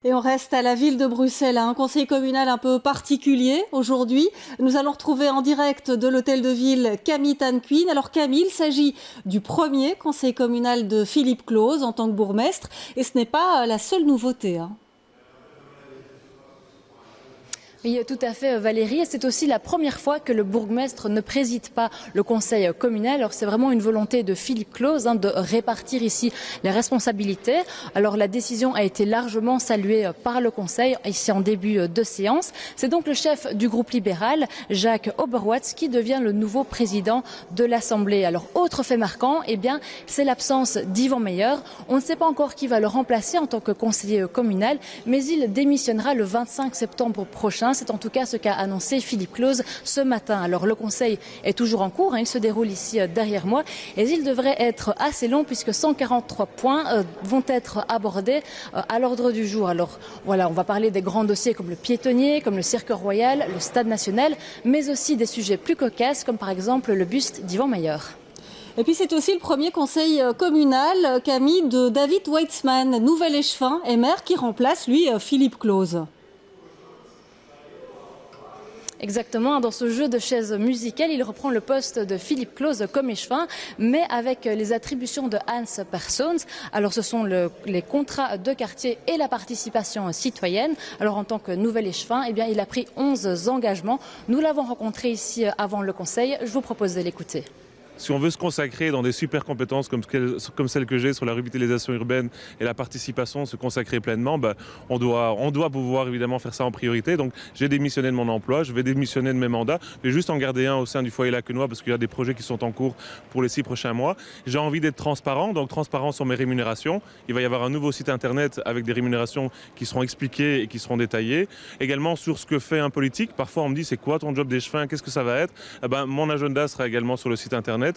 Et on reste à la ville de Bruxelles, un conseil communal un peu particulier aujourd'hui. Nous allons retrouver en direct de l'hôtel de ville Camille Tanquin. Alors Camille, il s'agit du premier conseil communal de Philippe Close en tant que bourgmestre. Et ce n'est pas la seule nouveauté. Oui, tout à fait Valérie, et c'est aussi la première fois que le bourgmestre ne préside pas le conseil communal. Alors c'est vraiment une volonté de Philippe Close de répartir ici les responsabilités. Alors la décision a été largement saluée par le conseil ici en début de séance. C'est donc le chef du groupe libéral, Jacques Oberwatz, qui devient le nouveau président de l'Assemblée. Alors autre fait marquant, c'est l'absence d'Yvan Meyer. On ne sait pas encore qui va le remplacer en tant que conseiller communal, mais il démissionnera le 25 septembre prochain. C'est en tout cas ce qu'a annoncé Philippe Close ce matin. Alors le conseil est toujours en cours, il se déroule ici derrière moi et il devrait être assez long puisque 143 points vont être abordés à l'ordre du jour. Alors voilà, on va parler des grands dossiers comme le piétonnier, comme le cirque royal, le stade national, mais aussi des sujets plus cocasses comme par exemple le buste d'Yvan Meyer. Et puis c'est aussi le premier conseil communal, Camille, de David Weitzman, nouvel échevin et maire qui remplace lui Philippe Close. Exactement, dans ce jeu de chaises musicales, il reprend le poste de Philippe Close comme échevin, mais avec les attributions de Hans Persons. Alors ce sont les contrats de quartier et la participation citoyenne. Alors en tant que nouvel échevin, il a pris 11 engagements. Nous l'avons rencontré ici avant le conseil, je vous propose de l'écouter. Si on veut se consacrer dans des super compétences comme celles que j'ai sur la revitalisation urbaine et la participation, se consacrer pleinement, on doit pouvoir évidemment faire ça en priorité. Donc j'ai démissionné de mon emploi, je vais démissionner de mes mandats, je vais juste en garder un au sein du foyer Lacquenois parce qu'il y a des projets qui sont en cours pour les 6 prochains mois. J'ai envie d'être transparent, donc transparent sur mes rémunérations. Il va y avoir un nouveau site internet avec des rémunérations qui seront expliquées et qui seront détaillées. Également sur ce que fait un politique. Parfois on me dit c'est quoi ton job d'échevin, qu'est-ce que ça va être? Mon agenda sera également sur le site internet.